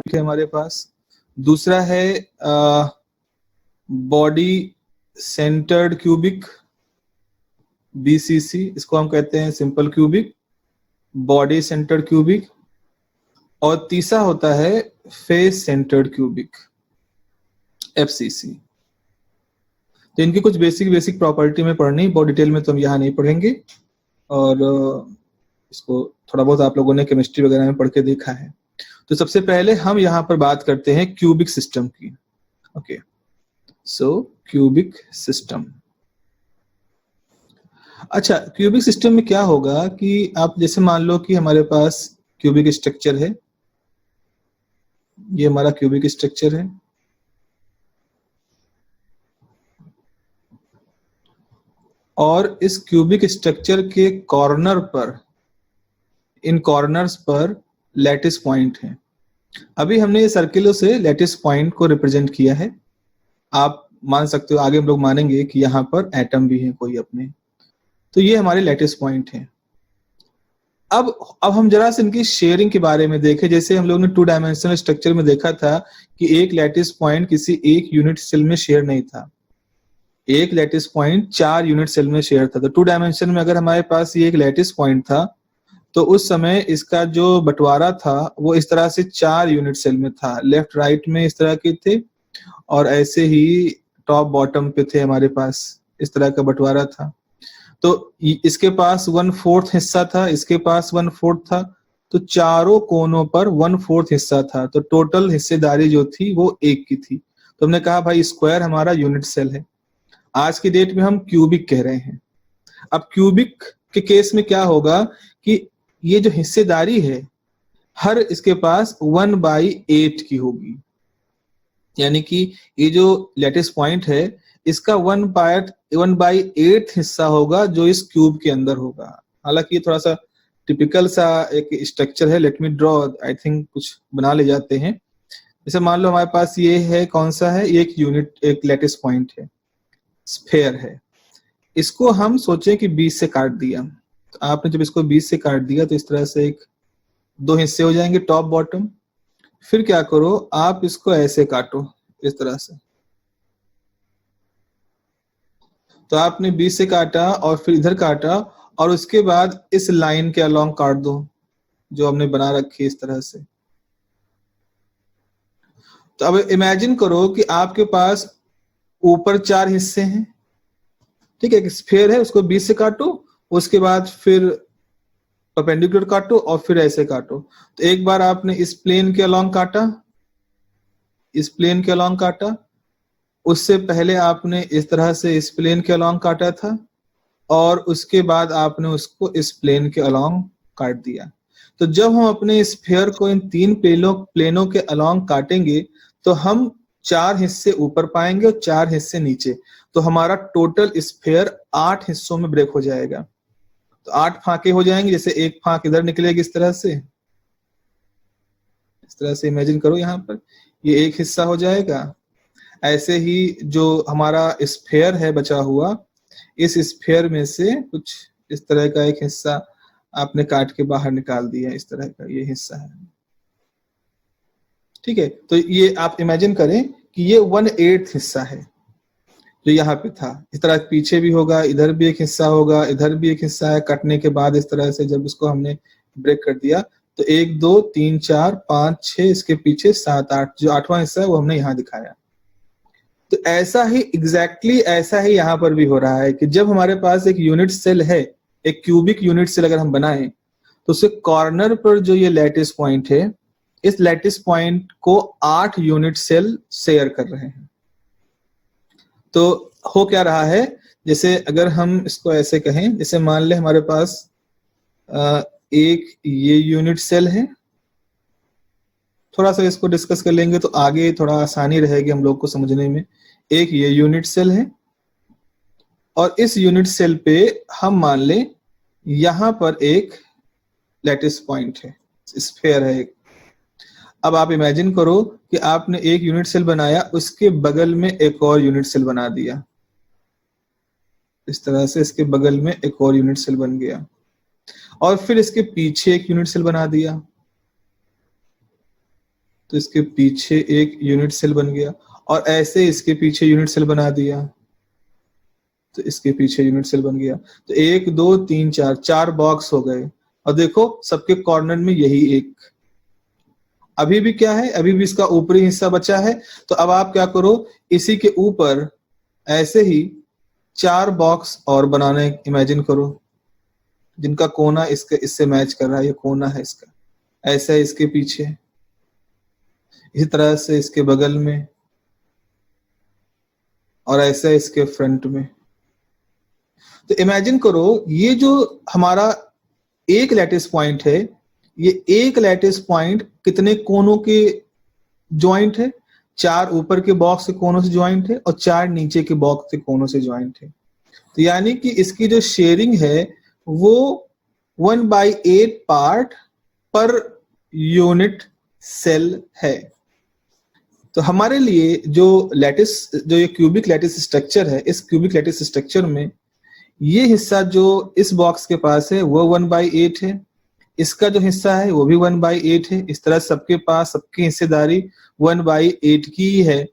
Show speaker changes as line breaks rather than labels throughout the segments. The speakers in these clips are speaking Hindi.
है हमारे पास। दूसरा है बॉडी सेंटर्ड क्यूबिक, BCC, इसको हम कहते हैं simple cubic, body centred cubic. और तीसरा होता है फेस सेंटर्ड क्यूबिक, FCC। तो इनकी कुछ बेसिक प्रॉपर्टी में पढ़नी, बहुत डिटेल में तो हम यहाँ नहीं पढ़ेंगे, और इसको थोड़ा बहुत आप लोगों ने केमिस्ट्री वगैरह में पढ़ के देखा है। तो सबसे पहले हम यहाँ पर बात करते हैं क्यूबिक सिस्टम की। ओके, सो क्यूबिक सिस्टम। अच्छा, क्यूबिक सिस्टम में क्या होगा कि आप जैसे मान लो कि हमारे पास क्यूबिक स्ट्रक्चर है, ये हमारा क्यूबिक स्ट्रक्चर है, और इस क्यूबिक स्ट्रक्चर के कॉर्नर पर, इन कॉर्नर्स पर लैटिस पॉइंट है। अभी हमने ये सर्किलों से लैटिस पॉइंट को रिप्रेजेंट किया है। आप मान सकते हो, आगे हम लोग मानेंगे कि यहाँ पर एटम भी है कोई अपने। तो ये हमारे लैटिस पॉइंट है। अब हम जरा से इनकी शेयरिंग के बारे में देखें। जैसे हम लोग ने 2 डायमेंशनल स्ट्रक्चर में देखा था कि एक लैटिस पॉइंट किसी एक यूनिट सेल में शेयर नहीं था, एक लैटिस पॉइंट 4 यूनिट सेल में शेयर था। तो 2 डायमेंशन में अगर हमारे पास ये एक लैटिस पॉइंट था, तो उस समय इसका जो बंटवारा था वो इस तरह से 4 यूनिट सेल में था। लेफ्ट राइट में इस तरह के थे, और ऐसे ही टॉप बॉटम पे थे हमारे पास, इस तरह का बंटवारा था। तो इसके पास 1/4 हिस्सा था, इसके पास 1/4 था, तो चारों कोनों पर 1/4 हिस्सा था। तो टोटल हिस्सेदारी जो थी वो 1 की थी। तो हमने कहा भाई स्क्वायर हमारा यूनिट सेल है। आज की डेट में हम क्यूबिक कह रहे हैं। अब क्यूबिक के केस में क्या होगा कि ये जो हिस्सेदारी है हर इसके पास 1/8 की होगी, यानी कि ये जो लैटिस पॉइंट है इसका 1/8 हिस्सा होगा जो इस क्यूब के अंदर होगा। हालांकि ये थोड़ा सा टिपिकल सा एक स्ट्रक्चर है, लेट मी ड्रॉ, आई थिंक कुछ बना ले जाते हैं। जैसे मान लो हमारे पास ये है, कौन सा है, एक यूनिट, एक लैटिस पॉइंट है, स्फेयर है। इसको हम सोचे कि 20 से काट दिया, तो आपने जब इसको 20 से काट दिया तो इस तरह से एक 2 हिस्से हो जाएंगे, टॉप बॉटम। फिर क्या करो, आप इसको ऐसे काटो, इस तरह से। तो आपने 20 से काटा और फिर इधर काटा, और उसके बाद इस लाइन के अलोंग काट दो जो हमने बना रखी है इस तरह से। तो अब इमेजिन करो कि आपके पास ऊपर 4 हिस्से हैं, ठीक है, एक स्फीयर है, उसको 20 से काटो, उसके बाद फिर परपेंडिकुलर काटो और फिर ऐसे काटो। तो एक बार आपने इस प्लेन के अलोंग काटा, इस प्लेन के अलोंग काटा, उससे पहले आपने इस तरह से इस प्लेन के अलोंग काटा था, और उसके बाद आपने उसको इस प्लेन के अलोंग काट दिया। तो जब हम अपने स्फीयर को इन 3 प्लेनों के अलोंग काटेंगे तो हम 4 हिस्से ऊपर पाएंगे और 4 हिस्से नीचे। तो हमारा टोटल स्फीयर 8 हिस्सों में ब्रेक हो जाएगा। तो 8 फांके हो जाएंगे, जैसे एक फांक इधर निकलेगी इस तरह से, इस तरह से इमेजिन करो, यहाँ पर ये एक हिस्सा हो जाएगा। ऐसे ही जो हमारा स्फीयर है बचा हुआ, इस स्फीयर में से कुछ इस तरह का एक हिस्सा आपने काट के बाहर निकाल दिया, इस तरह का ये हिस्सा है, ठीक है। तो ये आप इमेजिन करें कि ये 1/8 हिस्सा है जो यहाँ पे था। इस तरह पीछे भी होगा, इधर भी एक हिस्सा होगा, इधर भी एक हिस्सा है। कटने के बाद इस तरह से जब इसको हमने ब्रेक कर दिया तो 1 2 3 4 5 6, इसके पीछे 7 8, जो 8वां हिस्सा है वो हमने यहाँ दिखाया। तो ऐसा ही एग्जैक्टली ऐसा ही यहाँ पर भी हो रहा है कि जब हमारे पास एक यूनिट सेल है, एक क्यूबिक यूनिट सेल अगर हम बनाएं, तो उसके कॉर्नर पर जो ये लैटिस पॉइंट है, इस लैटिस पॉइंट को 8 यूनिट सेल शेयर कर रहे हैं। तो हो क्या रहा है, जैसे अगर हम इसको ऐसे कहें, जैसे मान ले हमारे पास एक ये यूनिट सेल है, थोड़ा सा इसको डिस्कस कर लेंगे तो आगे थोड़ा आसानी रहेगी हम लोग को समझने में। एक ये यूनिट सेल है, और इस यूनिट सेल पे हम मान लें यहां पर एक लैटिस पॉइंट है, स्फीयर है एक। अब आप इमेजिन करो कि आपने एक यूनिट सेल बनाया, उसके बगल में एक और यूनिट सेल बना दिया, इस तरह से इसके बगल में एक और यूनिट सेल बन गया, और फिर इसके पीछे एक यूनिट सेल बना दिया। तो इसके पीछे एक यूनिट सेल बन गया, और ऐसे इसके पीछे यूनिट सेल बना दिया, तो इसके पीछे यूनिट सेल बन गया। तो 1 2 3 4, 4 बॉक्स हो गए। और देखो सबके कॉर्नर में यही एक, अभी भी क्या है, अभी भी इसका ऊपरी हिस्सा बचा है। तो अब आप क्या करो, इसी के ऊपर ऐसे ही 4 बॉक्स और बनाने इमेजिन करो, जिनका कोना इसके इससे मैच कर रहा है, ये कोना है इसका, ऐसा है इसके पीछे, इसी तरह से इसके बगल में, और ऐसा है इसके फ्रंट में। तो इमेजिन करो ये जो हमारा एक लैटिस पॉइंट है, ये एक लैटिस पॉइंट कितने कोनों के ज्वाइंट है, 4 ऊपर के बॉक्स के कोनों से ज्वाइंट है और 4 नीचे के बॉक्स के कोनों से ज्वाइंट है। तो यानी कि इसकी जो शेयरिंग है वो 1/8 पार्ट पर यूनिट सेल है। तो हमारे लिए जो लैटिस, जो ये क्यूबिक लैटिस स्ट्रक्चर है, इस क्यूबिक लैटिस स्ट्रक्चर में ये हिस्सा जो इस बॉक्स के पास है वो 1/8 है, इसका जो हिस्सा है वो भी 1/8 है। इस तरह सबके पास सबकी हिस्सेदारी 1/8 की ही है।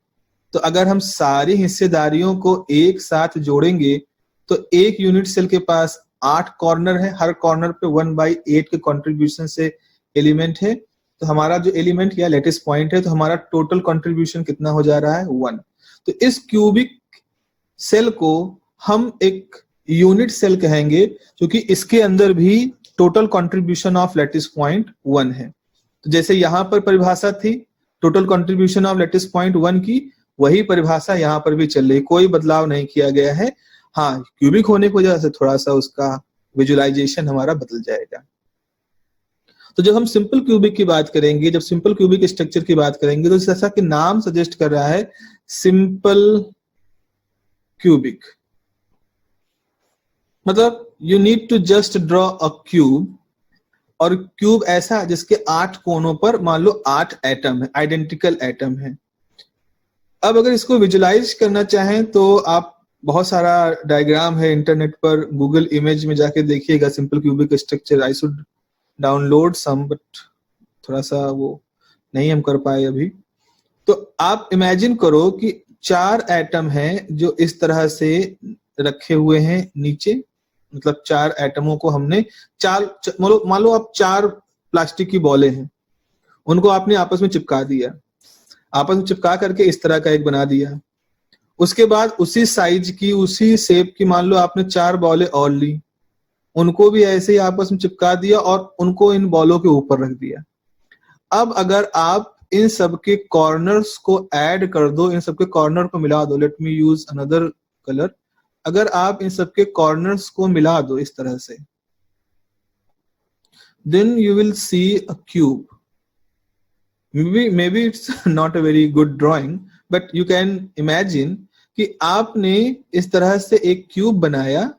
तो अगर हम सारी हिस्सेदारियों को एक साथ जोड़ेंगे तो एक यूनिट सेल के पास 8 कॉर्नर है, हर कॉर्नर पे 1/8 के कंट्रीब्यूशन से एलिमेंट है। तो हमारा जो एलिमेंट या लैटिस पॉइंट है, तो हमारा टोटल कंट्रीब्यूशन कितना हो जा रहा है, 1। तो इस क्यूबिक सेल को हम एक यूनिट सेल कहेंगे, क्योंकि इसके अंदर भी total contribution of lattice point 1 है। तो जैसे यहाँ पर परिभाषा थी total contribution of lattice point 1 की, वही परिभाषा यहाँ पर भी चल रही, कोई बदलाव नहीं किया गया है। हाँ, क्यूबिक होने की वजह से थोड़ा सा उसका विजुअलाइजेशन हमारा बदल जाएगा। तो जब हम सिंपल क्यूबिक की बात करेंगे, जब सिंपल क्यूबिक स्ट्रक्चर की बात करेंगे, तो जैसा कि नाम सजेस्ट कर रहा है सिंपल क्यूबिक, मतलब you need to just draw a cube, और क्यूब ऐसा जिसके 8 कोनों पर मान लो 8 एटम है, आइडेंटिकल एटम है। अब अगर इसको विजुलाइज करना चाहें तो आप, बहुत सारा डायग्राम है इंटरनेट पर, गूगल इमेज में जाके देखिएगा simple cubic structure. I should download some, but थोड़ा सा वो नहीं हम कर पाए अभी। तो आप इमेजिन करो कि 4 एटम हैं जो इस तरह से रखे हुए हैं नीचे, मतलब 4 एटमों को हमने मान लो आप 4 प्लास्टिक की बॉलें हैं, उनको आपने आपस में चिपका दिया, आपस में चिपका करके इस तरह का एक बना दिया। उसके बाद उसी साइज की, उसी शेप की मान लो आपने 4 बॉलें और ली, उनको भी ऐसे ही आपस में चिपका दिया और उनको इन बॉलों के ऊपर रख दिया। अब अगर आप इन सबके कॉर्नर्स को ऐड कर दो, इन सबके कॉर्नर को मिला दो, let me use another colour, अगर आप इन सबके कॉर्नर्स को मिला दो इस तरह से, then you will see a cube. Maybe it's not a very good drawing, but you can imagine कि आपने इस तरह से एक क्यूब बनाया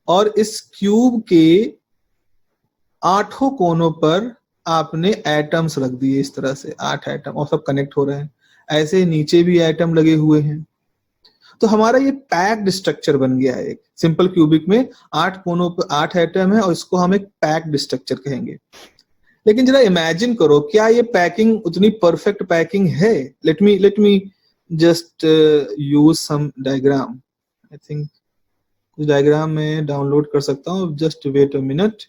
और इस क्यूब के 8 कोनों पर आपने एटम्स रख दिए, इस तरह से 8 एटम, और सब कनेक्ट हो रहे हैं। ऐसे नीचे भी एटम लगे हुए हैं। तो हमारा ये पैक्ड स्ट्रक्चर बन गया है। एक सिंपल क्यूबिक में 8 कोनों पर 8 एटम है और इसको हम एक पैक्ड स्ट्रक्चर कहेंगे। लेकिन जरा इमेजिन करो, क्या ये पैकिंग उतनी परफेक्ट पैकिंग है? Let me just use some diagram. I think कुछ डायग्राम में डाउनलोड कर सकता हूँ, जस्ट वेट अ मिनट।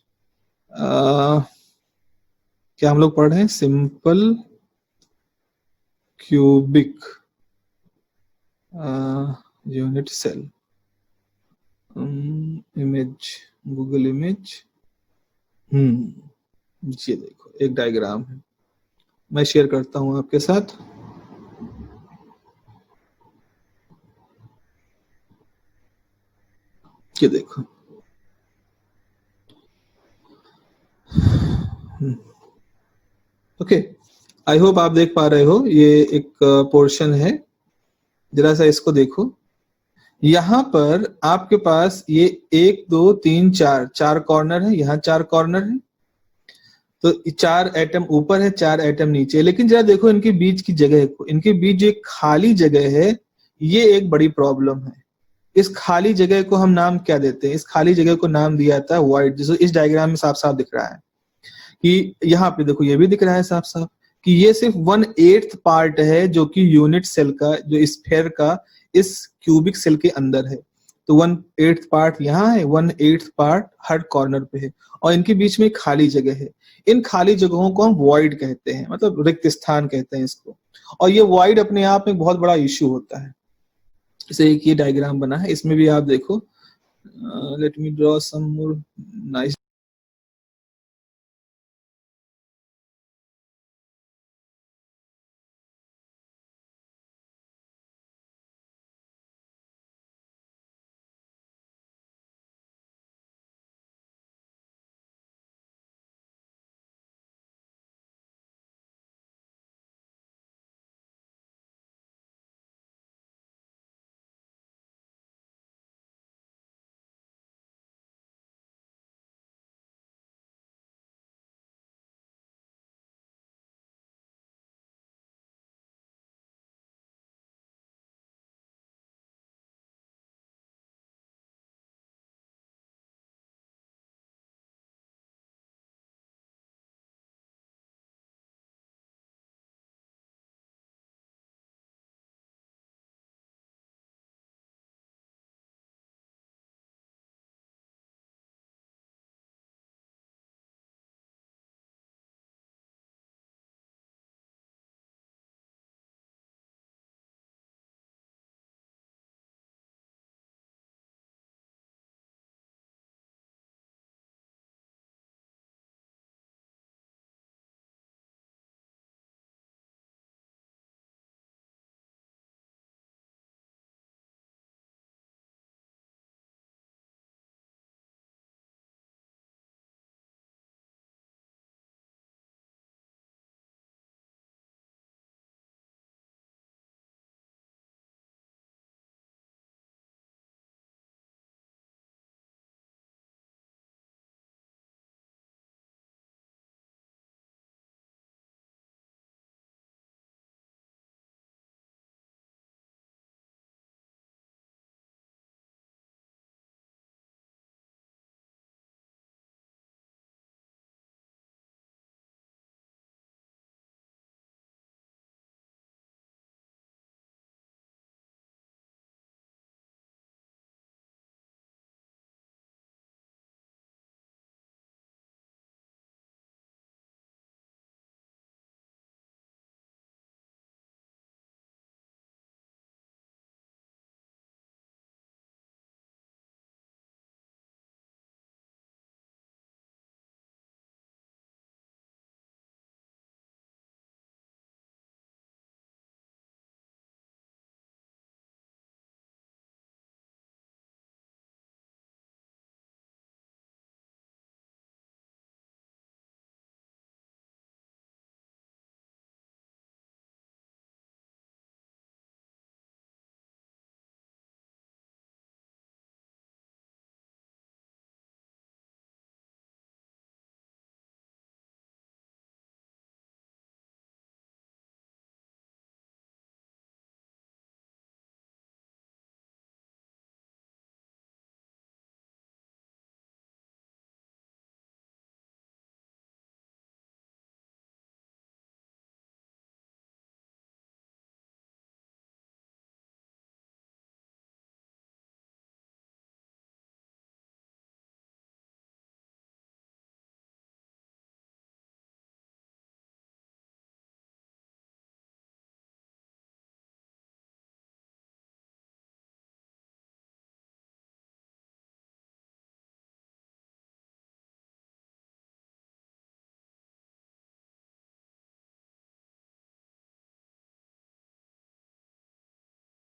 क्या हम लोग पढ़ रहे हैं? Simple cubic unit cell, image, Google image. ये देखो एक डायग्राम है, मैं शेयर करता हूं आपके साथ। ये देखो, ओके, आई होप आप देख पा रहे हो। ये एक पोर्शन है, जरा सा इसको देखो। यहाँ पर आपके पास ये 1 2 3 4 कॉर्नर है, यहाँ 4 कॉर्नर है। तो 4 एटम ऊपर है, 4 एटम नीचे। लेकिन जरा देखो इनके बीच की जगह को, इनके बीच जो एक खाली जगह है, ये एक बड़ी प्रॉब्लम है। इस खाली जगह को हम नाम क्या देते हैं? इस खाली जगह को नाम दिया था वॉइड, जिसको इस डायग्राम में साफ साफ दिख रहा है कि यहाँ पे देखो, ये भी दिख रहा है साफ साफ कि ये सिर्फ 1/8 पार्ट है जो कि यूनिट सेल का, जो स्फेयर का इस क्यूबिक सेल के अंदर है। तो 1/8 पार्ट यहाँ है, 1/8 पार्ट हर कॉर्नर पे है, और इनके बीच में खाली जगह है। इन खाली जगहों को हम वॉइड कहते हैं, मतलब रिक्त स्थान कहते हैं इसको। और ये वॉइड अपने आप में बहुत बड़ा इश्यू होता है। जैसे एक ये डायग्राम बना है, इसमें भी आप देखो, लेट मी ड्रॉ सम मोर नाइस।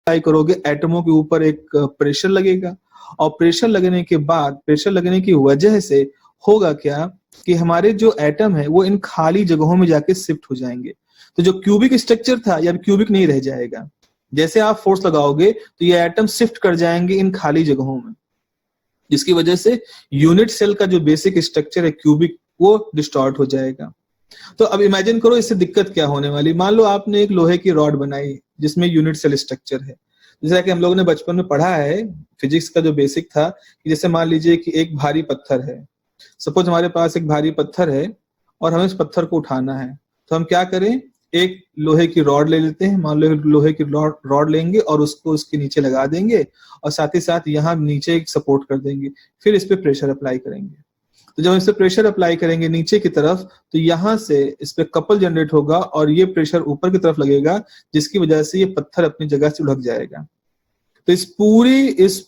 अप्लाई करोगे, एटमों के ऊपर एक प्रेशर लगेगा, और प्रेशर लगने की वजह से होगा क्या कि हमारे जो एटम है वो इन खाली जगहों में जाके शिफ्ट हो जाएंगे। तो जो क्यूबिक स्ट्रक्चर था यार क्यूबिक नहीं रह जाएगा। जैसे आप फोर्स लगाओगे तो ये एटम शिफ्ट कर जाएंगे इन खाली जगहों में, जिसकी वजह से यूनिट सेल का जो बेसिक स्ट्रक्चर है क्यूबिक, वो डिस्टॉर्ट हो जाएगा। तो अब इमेजिन करो इससे दिक्कत क्या होने वाली। मान लो आपने एक लोहे की रॉड बनाई जिसमें यूनिट सेल स्ट्रक्चर है, जैसा कि हम लोगों ने बचपन में पढ़ा है, फिजिक्स का जो बेसिक था कि जैसे मान लीजिए कि एक भारी पत्थर है, सपोज हमारे पास एक भारी पत्थर है और हमें इस पत्थर को उठाना है। तो हम क्या करें, एक लोहे की रॉड ले लेते हैं, मान लो लोहे की रॉड लेंगे और उसको उसके नीचे लगा देंगे और साथ ही साथ यहाँ नीचे एक सपोर्ट कर देंगे, फिर इस पे प्रेशर अप्लाई करेंगे। तो जब इस पे प्रेशर अप्लाई करेंगे नीचे की तरफ, तो यहाँ से इस पे कपल जनरेट होगा और ये प्रेशर ऊपर की तरफ लगेगा, जिसकी वजह से ये पत्थर अपनी जगह से उलट जाएगा। तो इस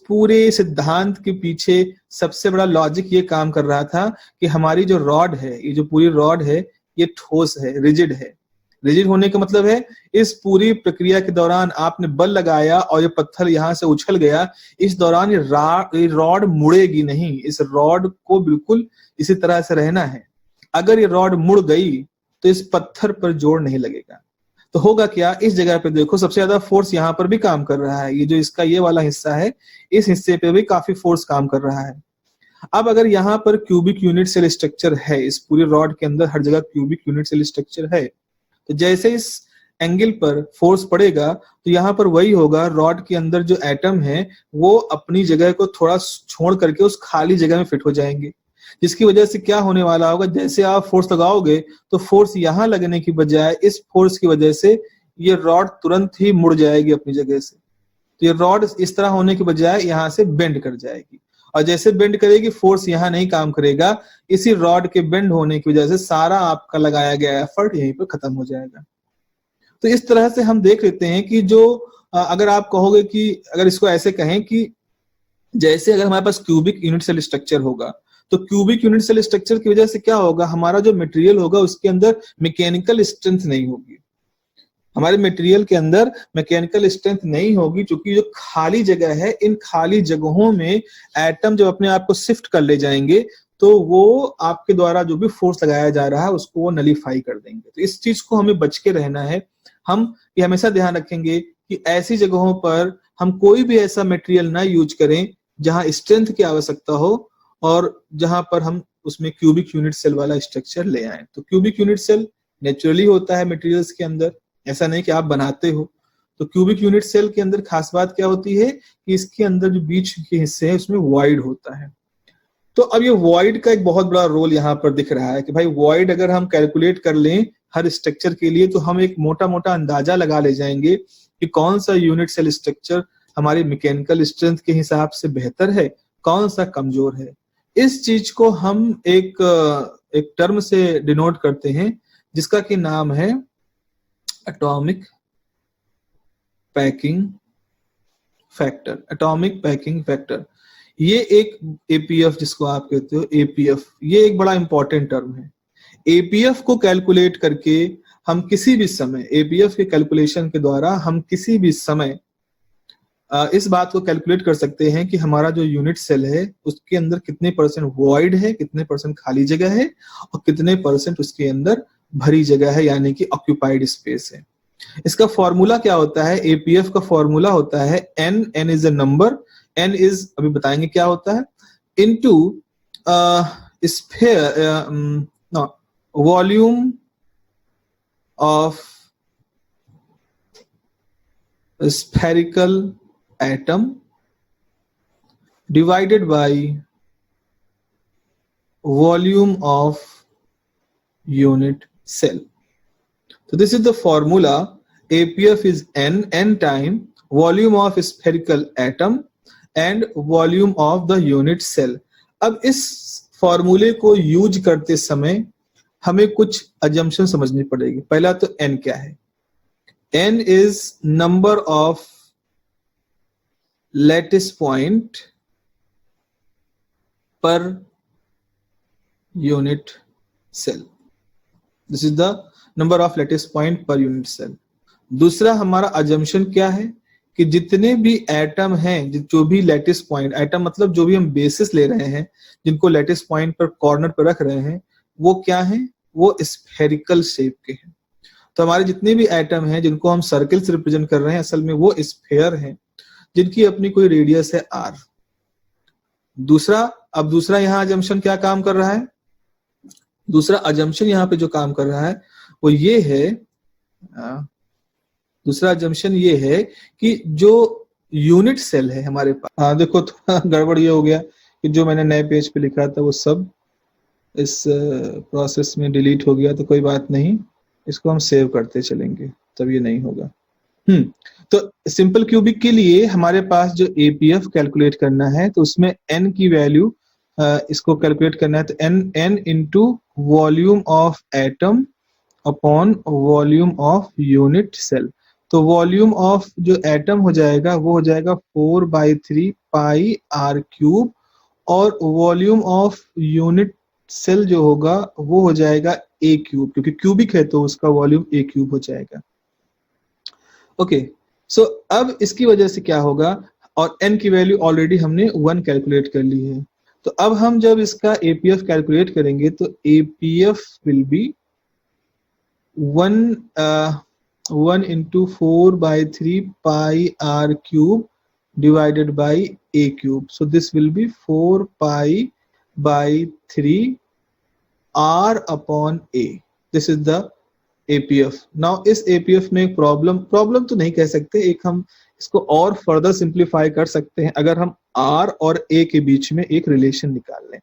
पूरे सिद्धांत के पीछे सबसे बड़ा लॉजिक ये काम कर रहा था कि हमारी जो रॉड है, ये जो पूरी रॉड है, ये ठोस है, रिजिड है। रिजिड होने का मतलब है इस पूरी प्रक्रिया के दौरान आपने बल लगाया और ये पत्थर यहाँ से उछल गया, इस दौरान ये रॉड मुड़ेगी नहीं, इस रॉड को बिल्कुल इसी तरह से रहना है। अगर ये रॉड मुड़ गई तो इस पत्थर पर जोर नहीं लगेगा। तो होगा क्या, इस जगह पे देखो सबसे ज्यादा फोर्स यहाँ पर भी काम कर रहा है, ये जो इसका ये वाला हिस्सा है, इस हिस्से पे भी काफी फोर्स काम कर रहा है। अब अगर यहाँ पर क्यूबिक यूनिट सेल स्ट्रक्चर है, इस पूरी रॉड के अंदर हर जगह क्यूबिक यूनिट सेल स्ट्रक्चर है, तो जैसे इस एंगल पर फोर्स पड़ेगा तो यहाँ पर वही होगा, रॉड के अंदर जो एटम है वो अपनी जगह को थोड़ा छोड़ करके उस खाली जगह में फिट हो जाएंगे, जिसकी वजह से क्या होने वाला होगा, जैसे आप फोर्स लगाओगे तो फोर्स यहाँ लगने की बजाय इस फोर्स की वजह से ये रॉड तुरंत ही मुड़ जाएगी अपनी जगह से। तो ये रॉड इस तरह होने की बजाय यहाँ से बेंड कर जाएगी, और जैसे बेंड करेगी फोर्स यहाँ नहीं काम करेगा, इसी रॉड के बेंड होने की वजह से सारा आपका लगाया गया एफर्ट यहीं पर खत्म हो जाएगा। तो इस तरह से हम देख लेते हैं कि जो अगर आप कहोगे कि अगर इसको ऐसे कहें कि जैसे अगर हमारे पास क्यूबिक यूनिट सेल स्ट्रक्चर होगा, तो क्यूबिक यूनिट सेल स्ट्रक्चर की वजह से क्या होगा, हमारा जो मटेरियल होगा उसके अंदर मैकेनिकल स्ट्रेंथ नहीं होगी, हमारे मटेरियल के अंदर मैकेनिकल स्ट्रेंथ नहीं होगी, क्योंकि जो खाली जगह है, इन खाली जगहों में एटम जब अपने आप को शिफ्ट कर ले जाएंगे तो वो आपके द्वारा जो भी फोर्स लगाया जा रहा है उसको वो नलीफाई कर देंगे। तो इस चीज को हमें बच के रहना है। हम ये हमेशा ध्यान रखेंगे कि ऐसी जगहों पर हम कोई भी ऐसा मटेरियल ना यूज करें जहां स्ट्रेंथ की आवश्यकता हो और जहां पर हम उसमें क्यूबिक यूनिट सेल वाला स्ट्रक्चर ले आए। तो क्यूबिक यूनिट सेल नेचुरली होता है मटेरियल्स के अंदर, ऐसा नहीं कि आप बनाते हो। तो क्यूबिक यूनिट सेल के अंदर खास बात क्या होती है कि इसके अंदर जो बीच के हिस्से हैं उसमें वॉइड होता है। तो अब ये वॉइड का एक बहुत बड़ा रोल यहाँ पर दिख रहा है कि भाई वॉइड अगर हम कैलकुलेट कर लें हर स्ट्रक्चर के लिए तो हम एक मोटा मोटा अंदाजा लगा ले जाएंगे कि कौन सा यूनिट सेल स्ट्रक्चर हमारी मैकेनिकल स्ट्रेंथ के हिसाब से बेहतर है, कौन सा कमजोर है। इस चीज को हम एक टर्म से डिनोट करते हैं जिसका कि नाम है atomic packing factor. Atomic packing factor ये एक एपीएफ जिसको आप कहते हो एपीएफ, ये एक बड़ा इंपॉर्टेंट टर्म है। एपीएफ को कैलकुलेट करके हम किसी भी समय, एपीएफ के कैलकुलेशन के द्वारा हम किसी भी समय इस बात को कैलकुलेट कर सकते हैं कि हमारा जो यूनिट सेल है उसके अंदर कितने परसेंट वॉइड है, कितने परसेंट खाली जगह है और कितने परसेंट उसके अंदर भरी जगह है, यानी कि ऑक्यूपाइड स्पेस है। इसका फॉर्मूला क्या होता है, एपीएफ का फॉर्मूला होता है N is a number, N is अभी बताएंगे क्या होता है, into sphere volume of spherical atom divided by volume of unit cell. So this is the formula. APF is n time volume of spherical atom and volume of the unit cell. अब इस फॉर्मूले को यूज करते समय हमें कुछ अजम्पशन समझनी पड़ेगी। पहला तो n क्या है, n is number of lattice point per unit cell. This is the number of lattice point per unit cell. दूसरा हमारा अजम्पशन क्या है कि जितने भी एटम हैं, जो भी लैटिस पॉइंट, एटम मतलब जो भी हम बेसिस ले रहे हैं जिनको लैटिस पॉइंट पर कॉर्नर पर रख रहे हैं, वो क्या है, वो स्फेरिकल शेप के हैं। तो हमारे जितने भी एटम हैं जिनको हम सर्कल से रिप्रेजेंट कर रहे हैं, असल में वो स्फीयर हैं जिनकी अपनी कोई रेडियस है r। दूसरा यहाँ अजम्पशन क्या काम कर रहा है, दूसरा अजम्पशन यहाँ पे जो काम कर रहा है वो ये है, दूसरा अजम्पशन ये है कि जो यूनिट सेल है हमारे पास, देखो थोड़ा गड़बड़ ये हो गया कि जो मैंने नए पेज पे लिखा था वो सब इस प्रोसेस में डिलीट हो गया, तो कोई बात नहीं, इसको हम सेव करते चलेंगे, तब ये नहीं होगा। तो सिंपल क्यूबिक के लिए हमारे पास जो एपीएफ कैलकुलेट करना है, तो उसमें एन की वैल्यू इसको कैलकुलेट करना है, तो N into volume of atom upon volume of unit cell. तो वॉल्यूम ऑफ जो एटम हो जाएगा वो हो जाएगा 4/3 पाई आर क्यूब, और वॉल्यूम ऑफ यूनिट सेल जो होगा वो हो जाएगा ए क्यूब, क्योंकि क्यूबिक है तो उसका वॉल्यूम ए क्यूब हो जाएगा। ओके, सो अब इसकी वजह से क्या होगा, और n की वैल्यू ऑलरेडी हमने 1 कैलकुलेट कर ली है, तो अब हम जब इसका एपीएफ कैलकुलेट करेंगे तो APF will be 1 into 4/3 pi r cube divided by a cube. So this will be 4 pi by 3 r upon a. This is the APF. Now इस APF में एक प्रॉब्लम तो नहीं कह सकते, एक हम इसको और फर्दर सिंप्लीफाई कर सकते हैं अगर हम R और A के बीच में एक रिलेशन निकाल लें,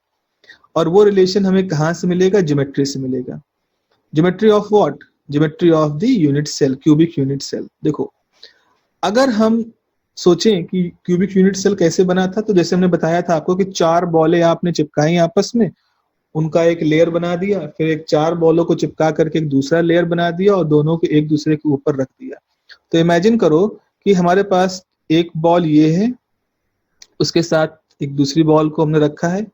और वो रिलेशन हमें कहाँ से मिलेगा, ज्योमेट्री से मिलेगा। Geometry of what, geometry of the unit cell, cubic unit cell. देखो, अगर हम सोचें कि क्यूबिक यूनिट सेल कैसे बना था, तो जैसे हमने बताया था आपको कि 4 बॉलें आपने चिपकाई आपस में, उनका एक लेयर बना दिया, फिर एक 4 बॉलों को चिपका करके एक दूसरा लेयर बना दिया और दोनों को एक दूसरे के ऊपर रख दिया। तो इमेजिन करो कि हमारे पास एक बॉल ये है, उसके साथ एक दूसरी बॉल को हमने रखा है,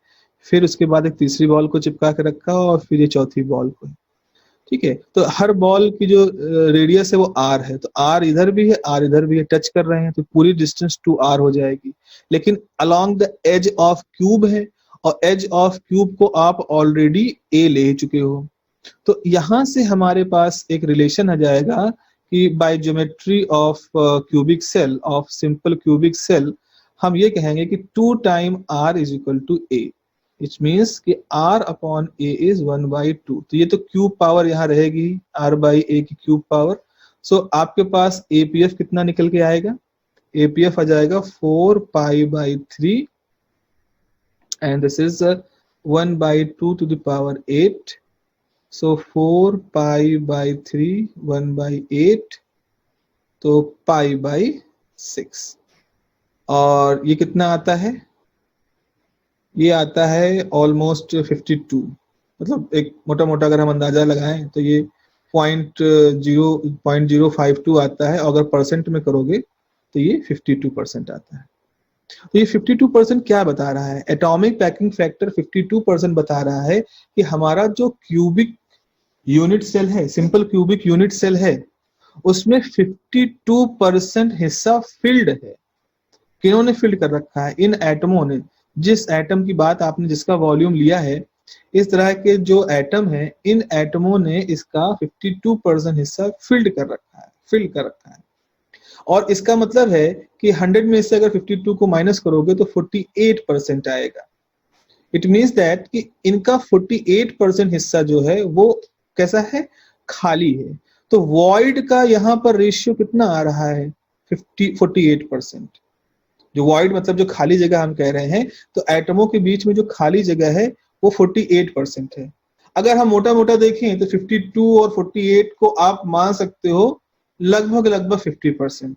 फिर उसके बाद एक तीसरी बॉल को चिपका के रखा और फिर ये चौथी बॉल को। ठीक है, तो हर बॉल की जो रेडियस है वो r है, तो r इधर भी है, r इधर भी है, टच कर रहे हैं, तो पूरी डिस्टेंस 2r हो जाएगी। लेकिन along the edge of cube है, और एज ऑफ क्यूब को आप ऑलरेडी a ले चुके हो, तो यहां से हमारे पास एक रिलेशन आ जाएगा कि by geometry of cubic cell, of simple cubic cell, हम ये कहेंगे कि 2 time r is equal to a, which means कि r अपॉन a is 1/2। तो ये तो क्यूब पावर यहाँ रहेगी, r by a की क्यूब पावर। सो आपके पास APF कितना निकल के आएगा, APF आ जाएगा 4 pi by 3 and this is 1/2 to the power 8। so 4 pi/3 1/8, तो pi/6। और ये कितना आता है, ये आता है ऑलमोस्ट 52। मतलब एक मोटा मोटा अगर हम अंदाजा लगाएं तो ये 0.052 आता है, अगर परसेंट में करोगे तो ये 52% आता है। तो ये 52% क्या बता रहा है, एटॉमिक पैकिंग फैक्टर 52% बता रहा है कि हमारा जो क्यूबिक यूनिट सेल है, सिंपल क्यूबिक यूनिट सेल है, उसमें 52% हिस्सा फिल्ड है। किन्होंने फिल्ड कर रखा है, इन एटमों ने। जिस एटम की बात आपने, जिसका वॉल्यूम लिया है, इस तरह के जो एटम है, इन एटमों ने इसका 52% हिस्सा फिल्ड कर रखा है। और इसका मतलब है कि 100 में से अगर 52 को माइनस करोगे तो 48% आएगा। इट मीन्स दैट कि इनका 48% हिस्सा जो है वो कैसा है, खाली है। तो वॉइड का यहाँ पर रेशियो कितना आ रहा है, 48%। जो वॉइड मतलब जो खाली जगह हम कह रहे हैं, तो एटमों के बीच में जो खाली जगह है वो 48% है। अगर हम मोटा मोटा देखें तो 52 और 48 को आप मान सकते हो लगभग 50%।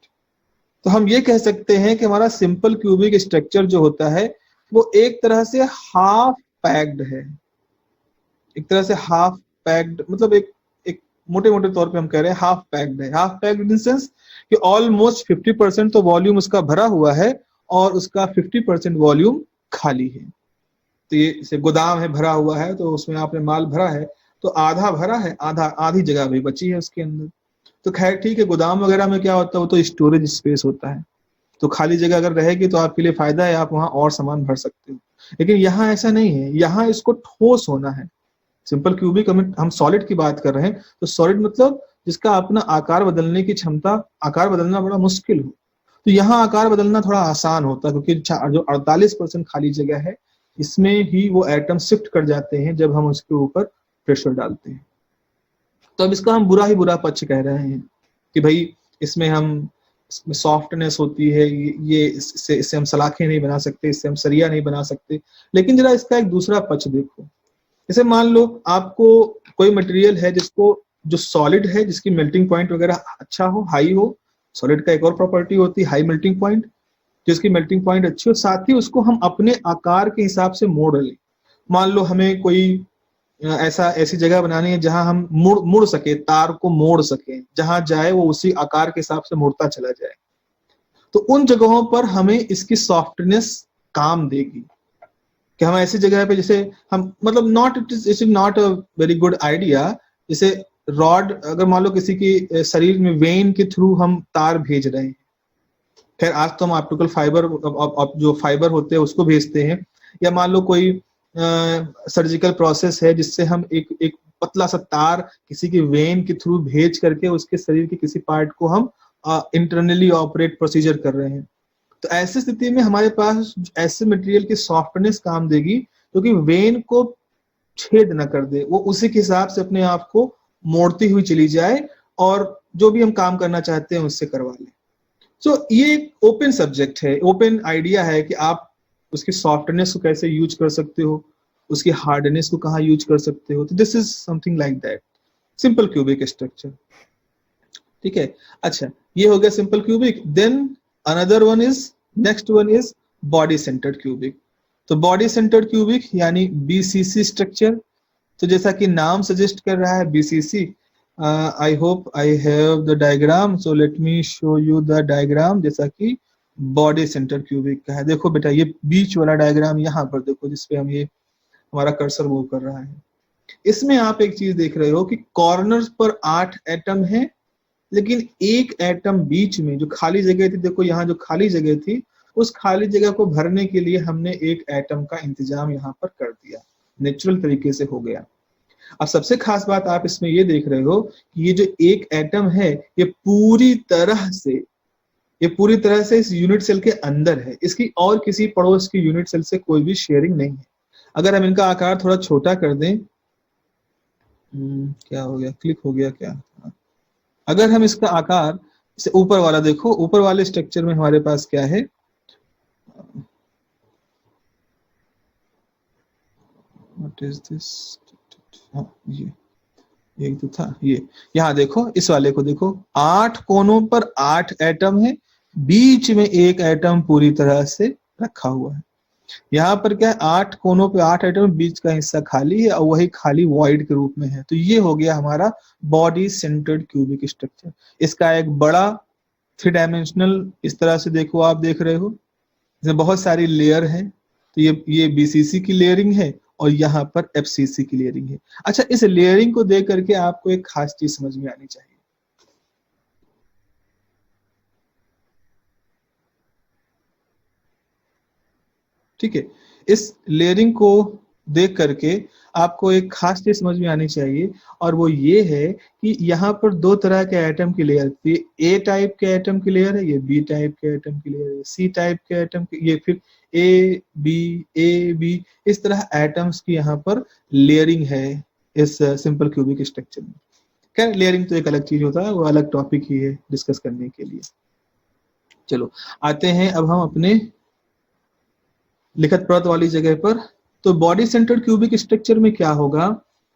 तो हम ये कह सकते हैं कि हमारा सिंपल क्यूबिक स्ट्रक्चर जो होता है वो एक तरह से हाफ पैक्ड है। एक तरह से हाफ पैक्ड मतलब एक मोटे मोटे तौर पे हम कह रहे हैं हाफ पैक्ड है। हाफ पैक्ड इन सेंस कि ऑलमोस्ट 50% तो वॉल्यूम उसका भरा हुआ है और उसका 50% वॉल्यूम खाली है। तो ये जैसे गोदाम है, भरा हुआ है, तो उसमें आपने माल भरा है, तो आधा भरा है, आधी जगह भी बची है उसके अंदर। तो खैर ठीक है, गोदाम वगैरह में क्या होता है, वो तो स्टोरेज स्पेस होता है, तो खाली जगह अगर रहेगी तो आपके लिए फायदा है, आप वहां और सामान भर सकते हो। लेकिन यहाँ ऐसा नहीं है, यहाँ इसको ठोस होना है। सिंपल क्यूबिक हम सॉलिड की बात कर रहे हैं, तो सॉलिड मतलब जिसका अपना आकार बदलने की क्षमता, आकार बदलना बड़ा मुश्किल हो। तो यहाँ आकार बदलना थोड़ा आसान होता है, क्योंकि जो 48% खाली जगह है, इसमें ही वो एटम शिफ्ट कर जाते हैं जब हम उसके ऊपर प्रेशर डालते हैं। तो अब इसका हम बुरा ही बुरा पक्ष कह रहे हैं कि भाई इसमें सॉफ्टनेस होती है, ये इससे हम सलाखें नहीं बना सकते, इससे हम सरिया नहीं बना सकते। लेकिन जरा इसका एक दूसरा पक्ष देखो। जैसे मान लो आपको कोई मटेरियल है जिसको जो सॉलिड है जिसकी मेल्टिंग पॉइंट वगैरह अच्छा हो, हाई हो। सॉलिड का एक और प्रॉपर्टी होती है हाई मेल्टिंग पॉइंट, जिसकी मेल्टिंग पॉइंट अच्छी हो, साथ ही उसको हम अपने आकार के हिसाब से मोड़ लें। मान लो हमें कोई ऐसी जगह बनानी है जहां हम मुड़ सके, तार को मोड़ सके, जहां जाए वो उसी आकार के हिसाब से मुड़ता चला जाए, तो उन जगहों पर हमें इसकी सॉफ्टनेस काम देगी। कि हम ऐसी जगह पे जैसे हम मतलब not it is not a very good idea, जैसे रॉड अगर मान लो किसी की शरीर में वेन के थ्रू हम तार भेज रहे हैं, खैर आज तो हम ऑप्टिकल फाइबर जो फाइबर होते हैं उसको भेजते हैं, या मान लो कोई सर्जिकल प्रोसेस है जिससे हम एक पतला सा तार किसी की वेन के थ्रू भेज करके उसके शरीर के किसी पार्ट को हम इंटरनली ऑपरेट प्रोसीजर कर रहे हैं। तो ऐसी स्थिति में हमारे पास ऐसे मटेरियल की सॉफ्टनेस काम देगी क्योंकि वेन को छेद न कर दे, वो उसी के हिसाब से अपने आप को मोड़ती हुई चली जाए और जो भी हम काम करना चाहते हैं उससे करवा लें। सो ये एक ओपन सब्जेक्ट है, ओपन आइडिया है कि आप उसकी सॉफ्टनेस को कैसे यूज कर सकते हो, उसकी हार्डनेस को कहाँ यूज कर सकते हो। तो this is something like that, simple cubic structure. ठीक है, अच्छा ये हो गया simple cubic. Then another one is, next one is body centred cubic. तो बॉडी सेंटर्ड क्यूबिक यानी बीसीसी स्ट्रक्चर। तो जैसा कि नाम सजेस्ट कर रहा है BCC, I hope I have the diagram, so let me show you the diagram। जैसा कि बॉडी सेंटर क्यूबिक का है, देखो बेटा ये बीच वाला डायग्राम यहाँ पर देखो जिसपे हम ये हमारा कर्सर मूव कर रहा है। इसमें आप एक चीज देख रहे हो कि कॉर्नर्स पर 8 एटम है, लेकिन एक एटम बीच में जो खाली जगह थी, देखो यहाँ जो खाली जगह थी उस खाली जगह को भरने के लिए हमने एक एटम का इंतजाम यहाँ पर कर दिया, नेचुरल तरीके से हो गया। अब सबसे खास बात आप इसमें ये देख रहे हो कि ये जो एक एटम है ये पूरी तरह से इस यूनिट सेल के अंदर है, इसकी और किसी पड़ोस की यूनिट सेल से कोई भी शेयरिंग नहीं है। अगर हम इनका आकार थोड़ा छोटा कर दें, क्या हो गया, क्लिक हो गया क्या, अगर हम इसका आकार से ऊपर वाला देखो, ऊपर वाले स्ट्रक्चर में हमारे पास क्या है, व्हाट इज दिस, ये तो था ये, यहाँ देखो इस वाले को देखो, 8 कोनों पर 8 एटम है, बीच में एक एटम पूरी तरह से रखा हुआ है। यहाँ पर क्या है, 8 कोनों पे 8 एटम, बीच का हिस्सा खाली है और वही खाली वॉइड के रूप में है। तो ये हो गया हमारा बॉडी सेंटर्ड क्यूबिक स्ट्रक्चर। इसका एक बड़ा 3 डायमेंशनल इस तरह से देखो, आप देख रहे हो इसमें बहुत सारी लेयर है। तो ये बीसीसी की लेयरिंग है और यहाँ पर एफसीसी की लेयरिंग है। अच्छा, इस लेयरिंग को देख करके आपको एक खास चीज समझ में आनी चाहिए। ठीक है, इस लेयरिंग को देख करके आपको एक खास चीज समझ में आनी चाहिए, और वो ये है कि यहाँ पर 2 तरह के एटम की लेयर थी। ए टाइप के एटम की लेयर है, ये बी टाइप के एटम की लेयर है, सी टाइप के एटम की, ये फिर ए बी इस तरह एटम्स की यहाँ पर लेयरिंग है इस सिंपल क्यूबिक स्ट्रक्चर में। खैर लेयरिंग तो एक अलग चीज होता है, वो अलग टॉपिक ही है डिस्कस करने के लिए। चलो आते हैं अब हम अपने लिखत पढ़त वाली जगह पर। तो बॉडी सेंटर्ड क्यूबिक स्ट्रक्चर में क्या होगा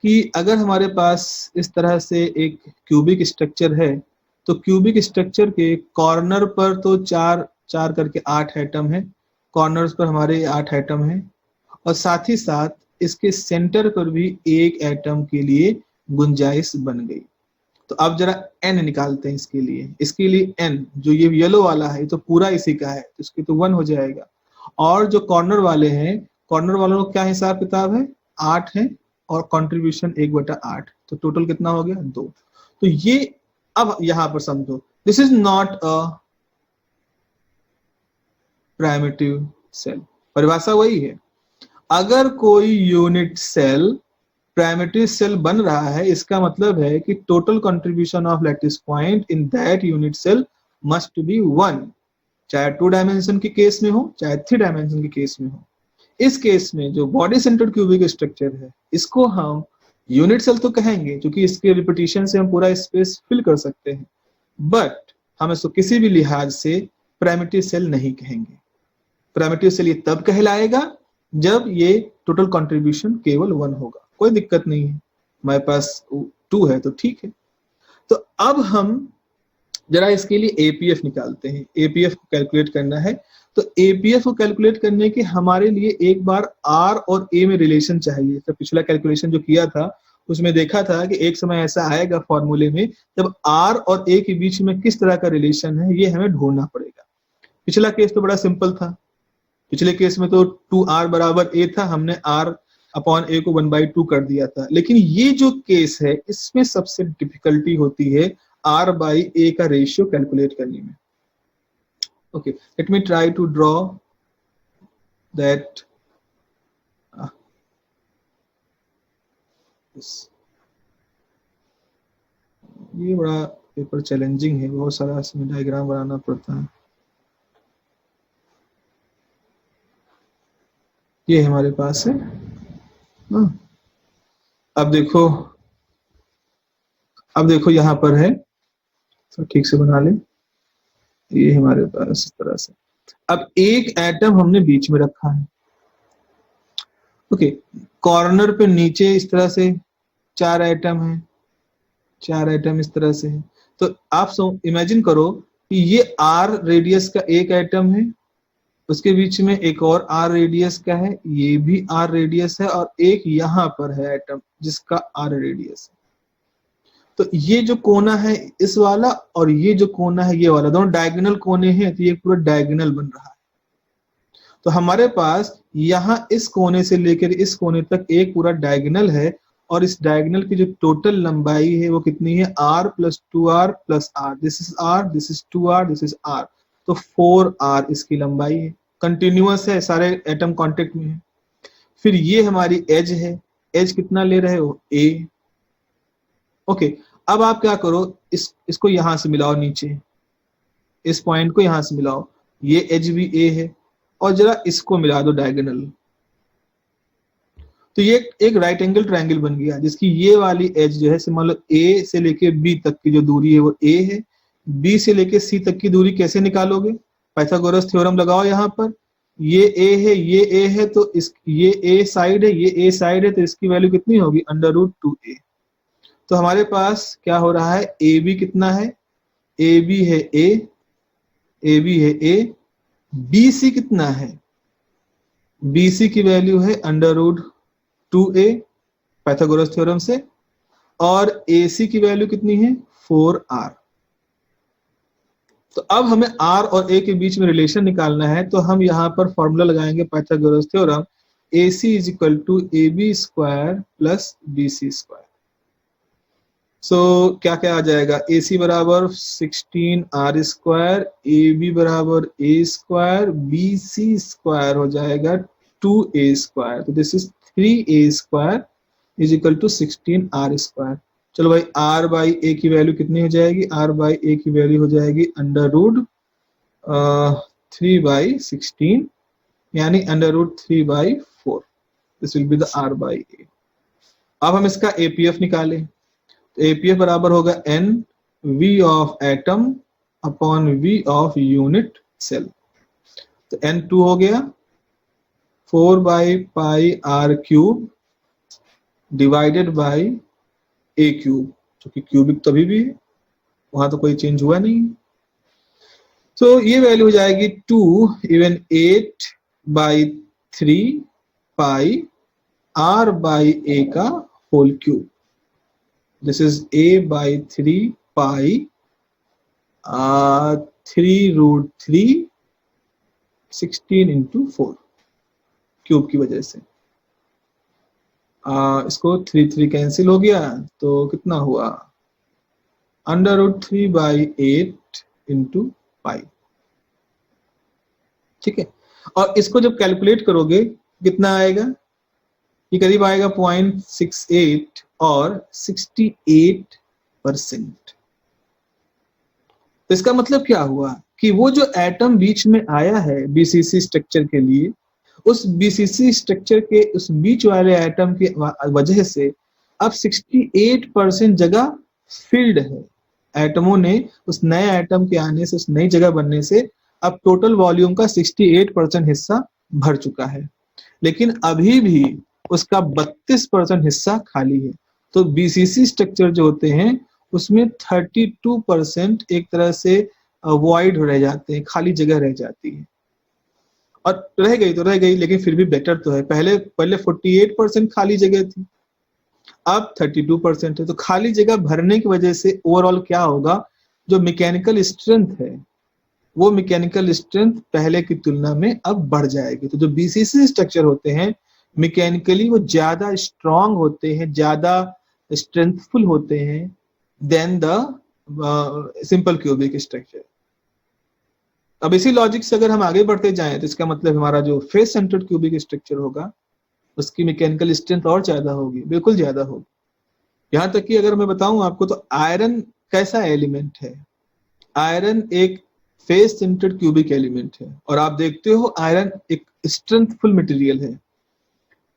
कि अगर हमारे पास इस तरह से एक क्यूबिक स्ट्रक्चर है, तो क्यूबिक स्ट्रक्चर के कॉर्नर पर तो 4 करके 8 एटम है, कॉर्नर्स पर हमारे 8 एटम है, और साथ ही साथ इसके सेंटर पर भी एक एटम के लिए गुंजाइश बन गई। तो अब जरा n निकालते हैं इसके लिए n जो ये येलो वाला है तो पूरा इसी का है, तो इसकी तो 1 हो जाएगा। और जो कॉर्नर वाले हैं, कॉर्नर वालों का क्या हिसाब किताब है, 8 है और कंट्रीब्यूशन 1/8, तो टोटल कितना हो गया 2। तो ये अब यहां पर समझो, this is not a primitive cell, परिभाषा वही है। अगर कोई यूनिट सेल प्राइमिटिव सेल बन रहा है, इसका मतलब है कि total contribution of lattice point in that unit cell must be 1, चाहे 2 डायमेंशन के केस में हो चाहे 3 डायमेंशन के केस में हो। इस केस में जो बॉडी सेंटर्ड क्यूबिक स्ट्रक्चर है, इसको हम यूनिट सेल तो कहेंगे क्योंकि इसके रिपीटिशन से हम पूरा स्पेस फिल कर सकते हैं, बट हम इसको किसी भी लिहाज से प्राइमिटिव सेल नहीं कहेंगे। प्राइमिटिव सेल ये तब कहलाएगा जब ये टोटल कंट्रीब्यूशन केवल 1 होगा। कोई दिक्कत नहीं है, हमारे पास 2 है तो ठीक है, तो अब हम जरा इसके लिए एपीएफ निकालते हैं। एपीएफ को कैलकुलेट करना है, तो एपीएफ को कैलकुलेट करने के हमारे लिए एक बार आर और ए में रिलेशन चाहिए। तो पिछला कैलकुलेशन जो किया था उसमें देखा था कि एक समय ऐसा आएगा फॉर्मूले में जब आर और ए के बीच में किस तरह का रिलेशन है ये हमें ढूंढना पड़ेगा। पिछला केस तो बड़ा सिंपल था, पिछले केस में तो 2r बराबर a था, हमने r अपॉन a को 1/2 कर दिया था। लेकिन ये जो केस है इसमें सबसे डिफिकल्टी होती है r बाई a का रेशियो कैलकुलेट करने में। Okay, let me try to draw that. ये बड़ा पेपर चैलेंजिंग है, बहुत सारा इसमें डायग्राम बनाना पड़ता है। ये हमारे पास है। अब देखो यहाँ पर है, तो ठीक से बना ले। ये हमारे पास इस तरह से। अब एक एटम हमने बीच में रखा है। ओके, कॉर्नर पे नीचे इस तरह से 4 एटम है, 4 एटम इस तरह से है। तो आप इमेजिन करो कि ये r रेडियस का एक एटम है, उसके बीच में एक और r रेडियस का है, ये भी r रेडियस है, और एक यहाँ पर है एटम जिसका r रेडियस है। तो ये जो कोना है इस वाला और ये जो कोना है ये वाला, दोनों डायगोनल कोने हैं, तो ये पूरा डायगोनल बन रहा है। तो हमारे पास यहाँ इस कोने से लेकर इस कोने तक एक पूरा डायगोनल है, और इस डायगोनल की जो टोटल लंबाई है वो कितनी है, r plus 2r plus r। This is r, this is 2r, this is r, तो 4r इसकी लंबाई है। कंटिन्यूअस है, सारे एटम कांटेक्ट में है। फिर ये हमारी एज है, एज कितना ले रहे हो, a। ओके, अब आप क्या करो, इसको यहां से मिलाओ, नीचे इस पॉइंट को यहां से मिलाओ, ये एज भी a है, और जरा इसको मिला दो डायगोनल, तो ये एक राइट एंगल ट्रायंगल बन गया, जिसकी ये वाली एज जो है, मान लो a से लेके b तक की जो दूरी है वो a है। b से लेके c तक की दूरी कैसे निकालोगे, पाइथागोरस थ्योरम लगाओ यहाँ पर। ये a है, ये a है, तो ये a साइड है, ये a साइड है, तो इसकी वैल्यू कितनी होगी, √2a। तो हमारे पास क्या हो रहा है, AB कितना है, AB है a, AB है a, BC कितना है, BC की वैल्यू है √2a पाइथागोरस थ्योरम से, और AC की वैल्यू कितनी है, 4r। तो अब हमें r और a के बीच में रिलेशन निकालना है, तो हम यहाँ पर फॉर्मूला लगाएंगे Pythagoras theorem, AC = AB² plus BC²। सो क्या क्या आ जाएगा, AC बराबर 16r², AB बराबर a², BC² हो जाएगा 2a², तो दिस इज 3a² = 16r²। चलो भाई, r बाई a की वैल्यू कितनी हो जाएगी, r बाई a की वैल्यू हो जाएगी √3/16, यानी √3/4। This will be the r by a। अब हम इसका APF निकालें, तो APF बराबर होगा n V of atom upon V of unit cell. तो n2 हो गया 4/πr³ डिवाइडेड बाई a³, जो कि क्यूबिक तभी भी है, वहां तो कोई चेंज हुआ नहीं। तो ये वैल्यू हो जाएगी 2⁻8/3πr/a³। This is a/3π 3√3 16 × 4 cube की वजह से। इसको 3 कैंसिल हो गया, तो कितना हुआ, √3/8 × π। ठीक है, और इसको जब कैलकुलेट करोगे कितना आएगा, ये करीब आएगा 0.68 और 68%। तो इसका मतलब क्या हुआ कि वो जो एटम बीच में आया है BCC स्ट्रक्चर के लिए, उस BCC स्ट्रक्चर के उस बीच वाले एटम की वजह से अब 68% जगह फिल्ड है। एटमों ने उस नए एटम के आने से, उस नई जगह बनने से अब टोटल वॉल्यूम का 68% हिस्सा भर चुका है, लेकिन अभी भी उसका 32% हिस्सा खाली है। तो BCC स्ट्रक्चर जो होते हैं उसमें 32% एक तरह से वॉइड रह जाते हैं, खाली जगह रह जाती है। और रह गई तो रह गई, लेकिन फिर भी बेटर तो है। पहले पहले 48% खाली जगह थी, अब 32% है। तो खाली जगह भरने की वजह से ओवरऑल क्या होगा, जो मैकेनिकल स्ट्रेंथ है वो मैकेनिकल स्ट्रेंथ पहले की तुलना में अब बढ़ जाएगी। तो जो बीसीसी स्ट्रक्चर होते हैं मैकेनिकली वो ज्यादा स्ट्रांग होते हैं, ज्यादा स्ट्रेंथफुल होते हैं then the simple cubic structure. अब इसी लॉजिक से अगर हम आगे बढ़ते जाएं तो इसका मतलब हमारा जो फेस सेंटर्ड क्यूबिक स्ट्रक्चर होगा उसकी मैकेनिकल स्ट्रेंथ और ज्यादा होगी, बिल्कुल ज्यादा होगी। यहां तक कि अगर मैं बताऊं आपको तो आयरन कैसा एलिमेंट है, आयरन एक फेस सेंटर्ड क्यूबिक एलिमेंट है। और आप देखते हो आयरन एक स्ट्रेंथफुल मटेरियल है,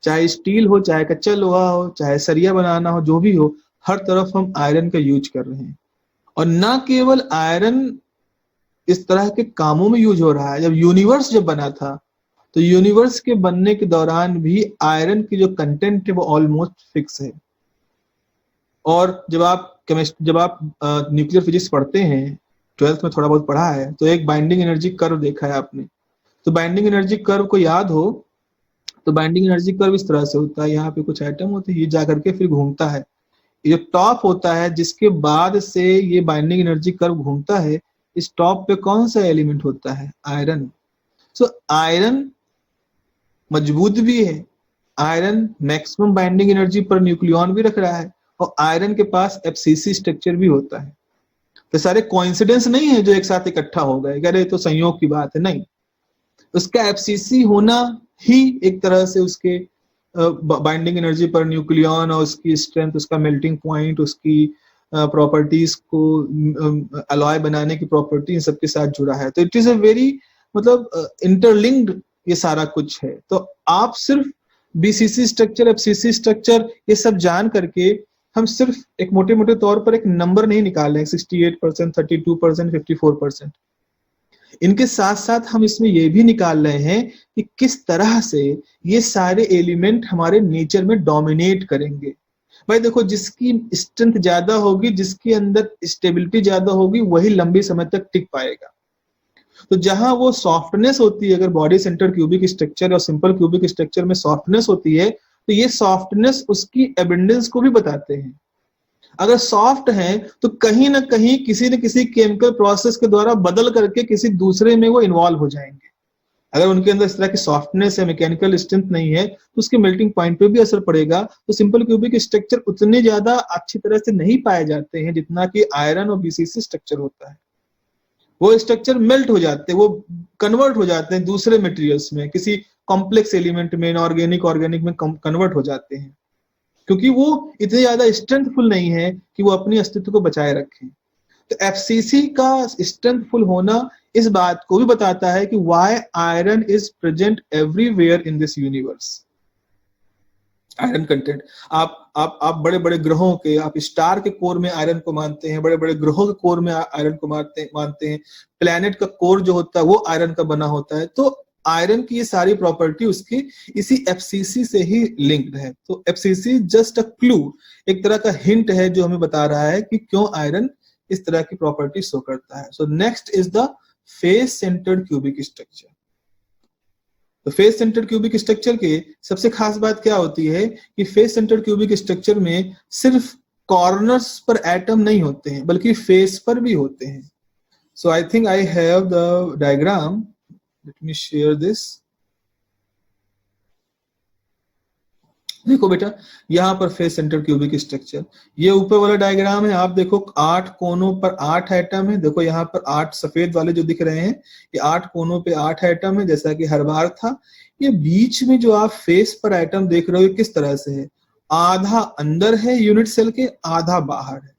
चाहे स्टील हो, चाहे कच्चा लोहा हो, चाहे सरिया बनाना हो, जो भी हो, हर तरफ हम आयरन का यूज कर रहे हैं। और ना केवल आयरन इस तरह के कामों में यूज हो रहा है, जब बना था तो यूनिवर्स के बनने के दौरान भी आयरन की जो कंटेंट है वो ऑलमोस्ट फिक्स है। और जब आप न्यूक्लियर फिजिक्स पढ़ते हैं, 12th में थोड़ा बहुत पढ़ा है, तो एक बाइंडिंग एनर्जी कर्व देखा है आपने। तो बाइंडिंग एनर्जी कर्व को याद हो तो बाइंडिंग एनर्जी कर्व इस तरह से होता है, यहाँ पे कुछ एटम होते हैं, ये जाकर के फिर घूमता है, ये टॉप होता है, जिसके बाद से ये बाइंडिंग एनर्जी कर्व घूमता है। इस टॉप पे कौन सा एलिमेंट होता है, आयरन। सो आयरन मजबूत भी है, आयरन मैक्सिमम बाइंडिंग एनर्जी पर न्यूक्लियॉन भी रख रहा है, और आयरन के पास एफसीसी स्ट्रक्चर भी होता है। तो सारे कोइंसिडेंस नहीं है जो एक साथ इकट्ठा हो गए, अरे तो संयोग की बात है, नहीं। उसका एफसीसी होना ही एक तरह से उसके बाइंडिंग एनर्जी पर न्यूक्लियॉन और उसकी स्ट्रेंथ, उसका मेल्टिंग पॉइंट, उसकी प्रॉपर्टीज को अलॉय बनाने की प्रॉपर्टी, इन सबके साथ जुड़ा है। तो इट इज अ वेरी मतलब इंटरलिंक्ड ये सारा कुछ है। तो आप सिर्फ बीसीसी स्ट्रक्चर, एफसीसी स्ट्रक्चर ये सब जान करके हम सिर्फ एक मोटे मोटे तौर पर एक नंबर नहीं निकाल रहे हैं 68%, 32%, 54%। इनके साथ साथ हम इसमें ये भी निकाल रहे हैं कि किस तरह से ये सारे एलिमेंट हमारे नेचर में डोमिनेट करेंगे। भाई देखो, जिसकी स्ट्रेंथ ज्यादा होगी, जिसके अंदर स्टेबिलिटी ज्यादा होगी, वही लंबी समय तक टिक पाएगा। तो जहां वो सॉफ्टनेस होती है, अगर बॉडी सेंटर क्यूबिक स्ट्रक्चर और सिंपल क्यूबिक स्ट्रक्चर में सॉफ्टनेस होती है, तो ये सॉफ्टनेस उसकी एबंडेंस को भी बताते हैं। अगर सॉफ्ट है तो कहीं ना कहीं किसी न किसी केमिकल प्रोसेस के द्वारा बदल करके किसी दूसरे में वो इन्वॉल्व हो जाएंगे। अगर उनके अंदर इस तरह की सॉफ्टनेस है, मैकेनिकल स्ट्रेंथ नहीं है, तो उसके मेल्टिंग पॉइंट पे भी असर पड़ेगा। तो सिंपल क्यूबिक स्ट्रक्चर उतने ज्यादा अच्छी तरह से नहीं पाए जाते हैं जितना कि आयरन और बीसीसी स्ट्रक्चर होता है। वो स्ट्रक्चर मेल्ट हो जाते हैं, वो कन्वर्ट हो जाते हैं दूसरे मटेरियल्स में, किसी कॉम्प्लेक्स एलिमेंट में, ऑर्गेनिक में कन्वर्ट हो जाते हैं, क्योंकि वो इतने ज्यादा स्ट्रेंथफुल नहीं है कि वो अपनी अस्तित्व को बचाए रखें। तो एफसीसी का स्ट्रेंथफुल होना इस बात को भी बताता है कि why iron is present everywhere in this universe. Iron content, आप बड़े बड़े ग्रहों के, आप स्टार के कोर में आयरन को मानते हैं, बड़े बड़े ग्रहों के कोर में आयरन को मानते हैं। प्लेनेट का कोर जो होता है वो आयरन का बना होता है। तो आयरन की ये सारी प्रॉपर्टी उसकी इसी एफसीसी से ही लिंक्ड है। तो एफसीसी जस्ट अ क्लू, एक तरह का हिंट है जो हमें बता रहा है कि क्यों आयरन इस तरह की प्रॉपर्टी शो करता है। So next is the face centred cubic structure. तो फेस सेंटर्ड क्यूबिक स्ट्रक्चर के सबसे खास बात क्या होती है कि फेस सेंटर्ड क्यूबिक स्ट्रक्चर में सिर्फ कॉर्नर्स पर एटम नहीं होते हैं, बल्कि फेस पर भी होते हैं। So I think I have the diagram, let me share this. देखो बेटा, यहाँ पर फेस सेंटर क्यूबिक स्ट्रक्चर, ये ऊपर वाला डायग्राम है। आप देखो 8 कोनों पर 8 एटम है। देखो यहाँ पर 8 सफेद वाले जो दिख रहे हैं, ये 8 कोनों पे 8 एटम है, जैसा कि हर बार था। ये बीच में जो आप फेस पर एटम देख रहे हो, ये किस तरह से है, आधा अंदर है यूनिट सेल के, आधा बाहर है।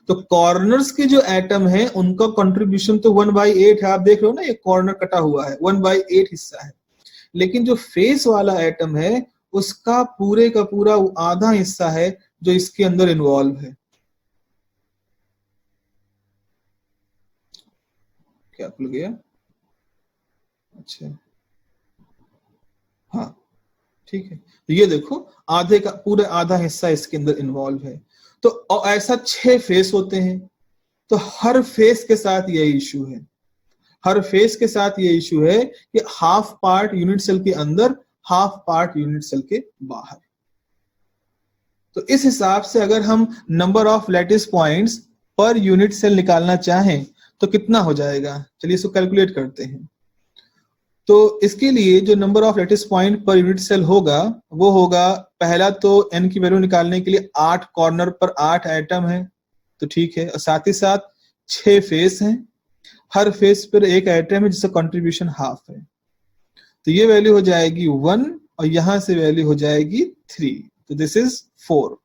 तो कॉर्नर्स के जो एटम है उनका कंट्रीब्यूशन तो 1/8 है। आप देख रहे हो ना, ये कॉर्नर कटा हुआ है, 1/8 हिस्सा है। लेकिन जो फेस वाला एटम है उसका पूरे का पूरा आधा हिस्सा है जो इसके अंदर इन्वॉल्व है। क्या खुल गया? अच्छा, हाँ ठीक है। तो ये देखो, आधे का पूरा आधा हिस्सा इसके अंदर इन्वॉल्व है। तो ऐसा 6 फेस होते हैं, तो हर फेस के साथ ये इश्यू है, हर फेस के साथ ये इश्यू है कि हाफ पार्ट यूनिट सेल के अंदर, हाफ पार्ट यूनिट सेल के बाहर। तो इस हिसाब से अगर हम number of lattice points per unit cell निकालना चाहें तो कितना हो जाएगा, चलिए इसको कैलकुलेट करते हैं। तो इसके लिए जो number of lattice point per unit cell होगा वो होगा, पहला तो n की वैल्यू निकालने के लिए 8 कॉर्नर पर 8 एटम है, तो ठीक है, और साथ ही साथ 6 फेस हैं, हर फेस पर एक एटम है जिसका कंट्रीब्यूशन हाफ है, तो ये वैल्यू हो जाएगी 1 और यहां से वैल्यू हो जाएगी 3, तो दिस इज 4।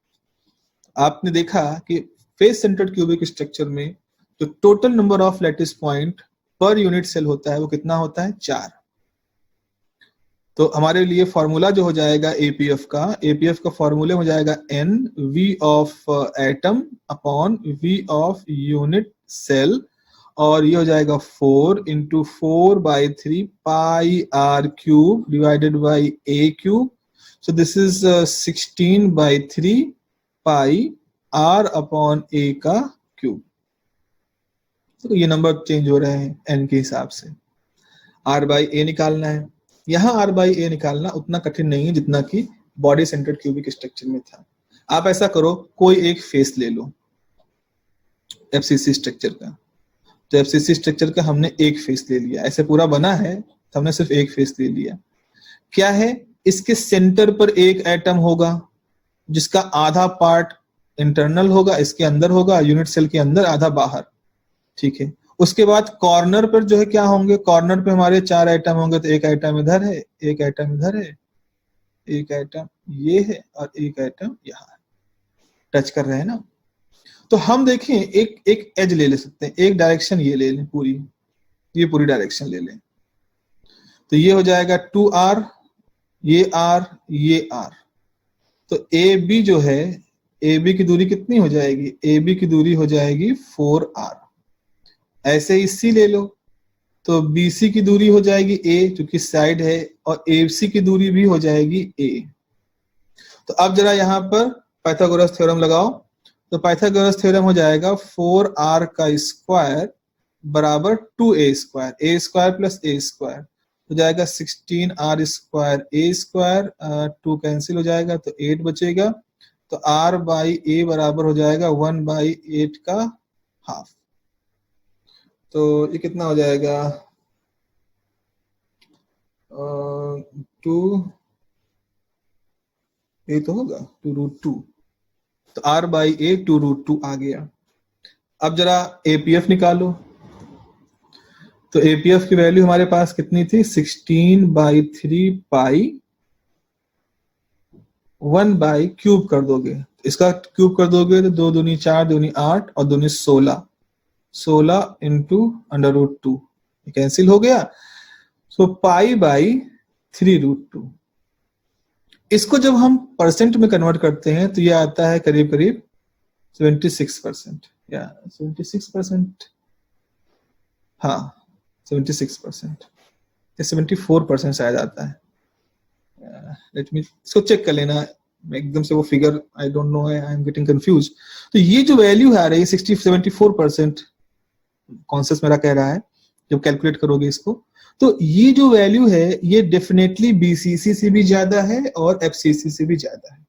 आपने देखा कि फेस सेंटर्ड क्यूबिक स्ट्रक्चर में जो total number of lattice point per unit cell होता है वो कितना होता है, 4। तो हमारे लिए फॉर्मूला जो हो जाएगा एपीएफ का फॉर्मूले हो जाएगा n v of atom upon v of unit cell, और ये हो जाएगा 4 into 4/3 pi r cube divided by a cube, so this is 16/3 pi r upon a का क्यूब। तो ये नंबर चेंज हो रहे हैं n के हिसाब से। r बाई a निकालना है, यहाँ r बाई a निकालना उतना कठिन नहीं है जितना कि बॉडी सेंटर्ड क्यूबिक स्ट्रक्चर में था। आप ऐसा करो, कोई एक फेस ले लो एफसीसी स्ट्रक्चर का, तो एफसीसी स्ट्रक्चर का हमने एक फेस ले लिया, ऐसे पूरा बना है तो हमने सिर्फ एक फेस ले लिया। क्या है, इसके सेंटर पर एक एटम होगा जिसका आधा पार्ट इंटरनल होगा, इसके अंदर होगा, यूनिट सेल के अंदर, आधा बाहर, ठीक है। उसके बाद कॉर्नर पर जो है क्या होंगे, कॉर्नर पे हमारे 4 आइटम होंगे, तो एक आइटम इधर है, एक आइटम इधर है, एक आइटम ये है और एक आइटम यहाँ है, टच कर रहे हैं ना। तो हम देखें एक एज ले सकते हैं, एक डायरेक्शन ये ले लें, ये पूरी डायरेक्शन ले लें, तो ये हो जाएगा 2r, ये r, ये r, तो ए बी जो है, ए बी की दूरी कितनी हो जाएगी, ए बी की दूरी हो जाएगी 4r। ऐसे ही सी ले लो, तो BC की दूरी हो जाएगी a जो कि साइड है, और AC की दूरी भी हो जाएगी a। तो अब जरा यहाँ पर पाइथागोरस थ्योरम लगाओ, तो पाइथागोरस थ्योरम हो जाएगा 4r का स्क्वायर बराबर 2a square, a square plus a square हो जाएगा 16r square a square, 2 cancel हो जाएगा तो 8 बचेगा, तो r बाई a बराबर हो जाएगा 1/8 का हाफ। तो ये कितना हो जाएगा, 2 ये तो होगा 2√2, तो r बाई a 2√2 आ गया। अब जरा एपीएफ निकालो, तो एपीएफ की वैल्यू हमारे पास कितनी थी, 16/3 पाई 1 बाई क्यूब कर दोगे, इसका क्यूब कर दोगे तो 2 दूनी 4, दूनी 8 और दूनी 16 इंटू √2, कैंसिल हो गया, सो पाई बाई 3√2। इसको जब हम परसेंट में कन्वर्ट करते हैं तो ये आता है करीब करीब 76% या 76%, हाँ 76% या 74% शायद आता है। लेट मी इसको चेक कर लेना, एकदम से वो figure I don't know, I am getting confuse. तो ये जो वैल्यू आ रही है 74% कॉन्सेप्ट मेरा कह रहा है, जब कैलकुलेट करोगे इसको, तो ये जो वैल्यू है ये डेफिनेटली बीसीसी से भी ज्यादा है और एफसीसी से भी ज्यादा है।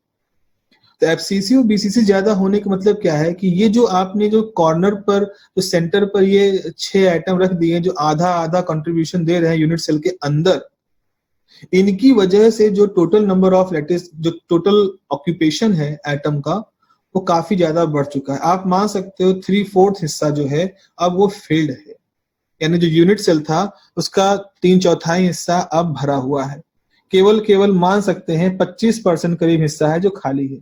तो एफसीसी और बीसीसी ज्यादा होने का मतलब क्या है कि ये जो आपने जो कॉर्नर पर, जो सेंटर पर ये 6 आइटम रख दिए जो आधा आधा कंट्रीब्यूशन दे रहे हैं यूनिट सेल के अंदर, इनकी वजह से जो टोटल नंबर ऑफ लैटिस, जो टोटल ऑक्यूपेशन है एटम का, वो काफी ज्यादा बढ़ चुका है। आप मान सकते हो 3/4 हिस्सा जो है अब वो फिल्ड है, यानी जो यूनिट सेल था उसका 3/4 हिस्सा अब भरा हुआ है, केवल मान सकते हैं 25% करीब हिस्सा है जो खाली है।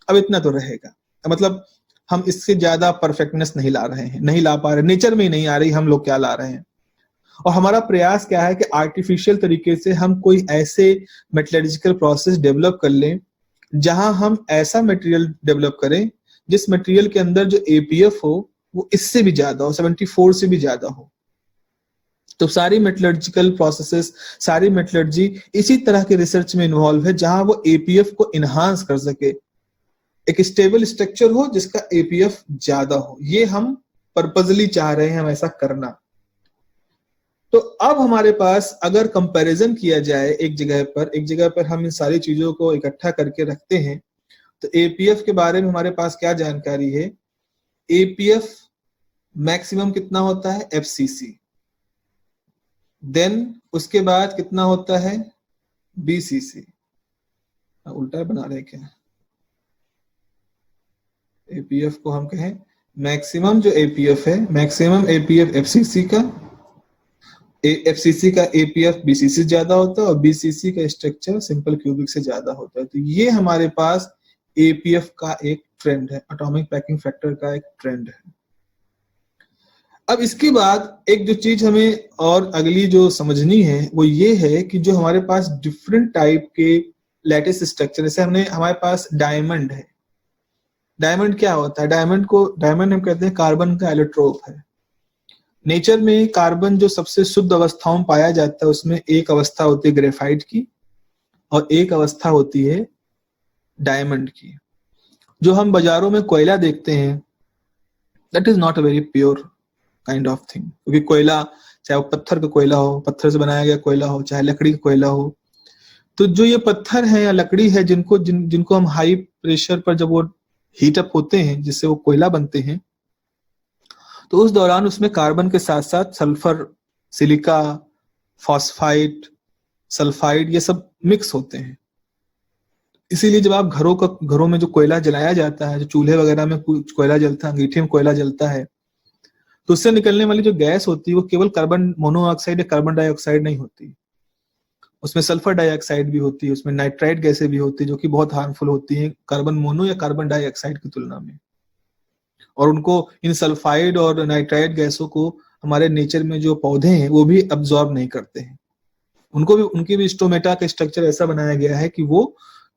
अब इतना तो रहेगा, मतलब हम इससे ज्यादा परफेक्टनेस नहीं ला रहे हैं, नहीं ला पा रहे, नेचर में ही नहीं आ रही, हम लोग क्या ला रहे हैं। और हमारा प्रयास क्या है कि आर्टिफिशियल तरीके से हम कोई ऐसे मेटलर्जिकल प्रोसेस डेवलप कर लें जहां हम ऐसा मटेरियल डेवलप करें जिस मटेरियल के अंदर जो एपीएफ हो वो इससे भी ज्यादा हो, 74 से भी ज्यादा हो। तो सारी मेटलर्जिकल प्रोसेसेस, सारी मेटलर्जी इसी तरह के रिसर्च में इन्वॉल्व है जहां वो एपीएफ को इनहांस कर सके, एक स्टेबल स्ट्रक्चर हो जिसका एपीएफ ज्यादा हो, ये हम पर्पजली चाह रहे हैं हम ऐसा करना। तो अब हमारे पास अगर कंपैरिजन किया जाए एक जगह पर हम इन सारी चीजों को इकट्ठा करके रखते हैं, तो एपीएफ के बारे में हमारे पास क्या जानकारी है? एपीएफ मैक्सिमम कितना होता है? एफसीसी। देन उसके बाद कितना होता है? बीसीसी। उल्टा बना रहे क्या? एपीएफ को हम कहें मैक्सिमम जो एपीएफ है, मैक्सिमम एपीएफ एफसीसी का, एफसीसी का एपीएफ बीसीसी से ज्यादा होता है और बीसीसी का स्ट्रक्चर सिंपल क्यूबिक से ज्यादा होता है। तो ये हमारे पास एपीएफ का एक ट्रेंड है, एटॉमिक पैकिंग फैक्टर का एक ट्रेंड है। अब इसके बाद एक जो चीज हमें और अगली जो समझनी है वो ये है कि जो हमारे पास डिफरेंट टाइप के लैटिस स्ट्रक्चर, जैसे हमारे पास डायमंड है। डायमंड क्या होता है? डायमंड हम कहते हैं कार्बन का एलोट्रोप है। नेचर में कार्बन जो सबसे शुद्ध अवस्थाओं में पाया जाता है उसमें एक अवस्था होती है ग्रेफाइट की और एक अवस्था होती है डायमंड की। जो हम बाजारों में कोयला देखते हैं that is not a very pure kind of thing, क्योंकि कोयला चाहे वो पत्थर का कोयला हो, पत्थर से बनाया गया कोयला हो, चाहे लकड़ी का कोयला हो, तो जो ये पत्थर है या लकड़ी है जिनको हम हाई प्रेशर पर जब वो हीट अप होते हैं जिससे वो कोयला बनते हैं, तो उस दौरान उसमें कार्बन के साथ साथ सल्फर, सिलिका, फॉस्फाइड, सल्फाइड ये सब मिक्स होते हैं। इसीलिए जब आप घरों में जो कोयला जलाया जाता है, जो चूल्हे वगैरह में कोयला जलता है, अंगीठी में कोयला जलता है, तो उससे निकलने वाली जो गैस होती है वो केवल कार्बन मोनोऑक्साइड या कार्बन डाइऑक्साइड नहीं होती, उसमें सल्फर डाइऑक्साइड भी होती है, उसमें नाइट्राइट गैसें भी होती है जो कि बहुत हार्मफुल होती हैं कार्बन मोनो या कार्बन डाइऑक्साइड की तुलना में। और उनको, इन सल्फाइड और नाइट्राइट गैसों को हमारे नेचर में जो पौधे हैं वो भी अब्सॉर्ब नहीं करते हैं। उनकी भी स्टोमेटा का स्ट्रक्चर ऐसा बनाया गया है कि वो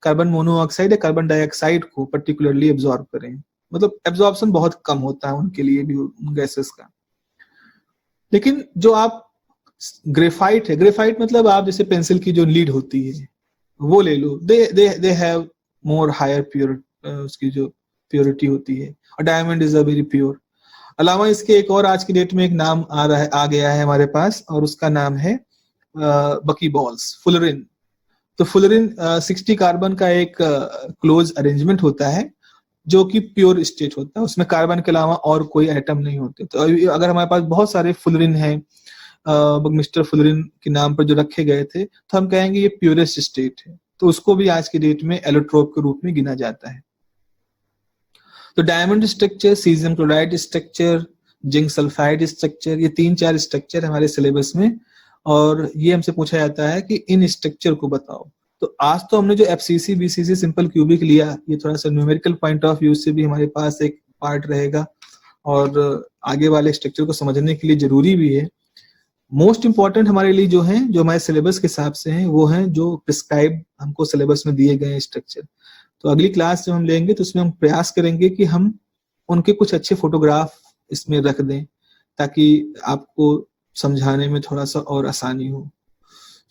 कार्बन मोनोऑक्साइड या कार्बन डाइऑक्साइड को पर्टिकुलरली एब्सॉर्ब करें। मतलब एब्जॉर्प्शन बहुत कम होता है उनके लिए भी, उन गैसेस का। लेकिन जो आप ग्रेफाइट है, ग्रेफाइट मतलब आप जैसे पेंसिल की जो लीड होती है वो ले लो, they have more higher pure, उसकी जो प्योरिटी होती है। और diamond is a very pure. अलावा इसके एक और आज की डेट में एक नाम आ गया है हमारे पास, और उसका नाम है बकी बॉल्स, फुलरिन। तो फुलरिन 60 कार्बन का एक क्लोज अरेंजमेंट होता है जो कि प्योर स्टेट होता है, उसमें कार्बन के अलावा और कोई एटम नहीं होते। तो अगर हमारे पास बहुत सारे फुलरिन हैं, मिस्टर फुलरिन के नाम पर जो रखे गए थे, तो हम कहेंगे ये प्योरेस्ट स्टेट है। तो उसको भी आज की डेट में एलोट्रोप के रूप में गिना जाता है। तो diamond structure, caesium chloride structure, zinc sulphide structure, ये 3-4 स्ट्रक्चर हमारे सिलेबस में, और ये हमसे पूछा जाता है कि इन स्ट्रक्चर को बताओ। तो आज तो हमने जो एफसीसी, बीसीसी, सिंपल क्यूबिक लिया, ये थोड़ा सा न्यूमेरिकल पॉइंट ऑफ व्यू से भी हमारे पास एक पार्ट रहेगा और आगे वाले स्ट्रक्चर को समझने के लिए जरूरी भी है। मोस्ट इंपॉर्टेंट हमारे लिए जो है, जो हमारे सिलेबस के हिसाब से हैं, वो हैं जो प्रिस्क्राइब हमको सिलेबस में दिए गए स्ट्रक्चर। तो अगली क्लास जब हम लेंगे तो उसमें हम प्रयास करेंगे कि हम उनके कुछ अच्छे फोटोग्राफ इसमें रख दें ताकि आपको समझाने में थोड़ा सा और आसानी हो।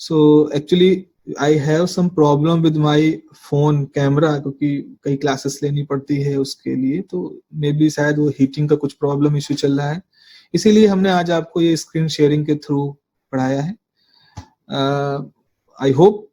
So actually I have some problem with my phone camera, क्योंकि कई क्लासेस लेनी पड़ती है उसके लिए, तो मे बी शायद वो हीटिंग का कुछ प्रॉब्लम इश्यू चल रहा है, इसीलिए हमने आज आपको ये स्क्रीन शेयरिंग के थ्रू पढ़ाया है। I hope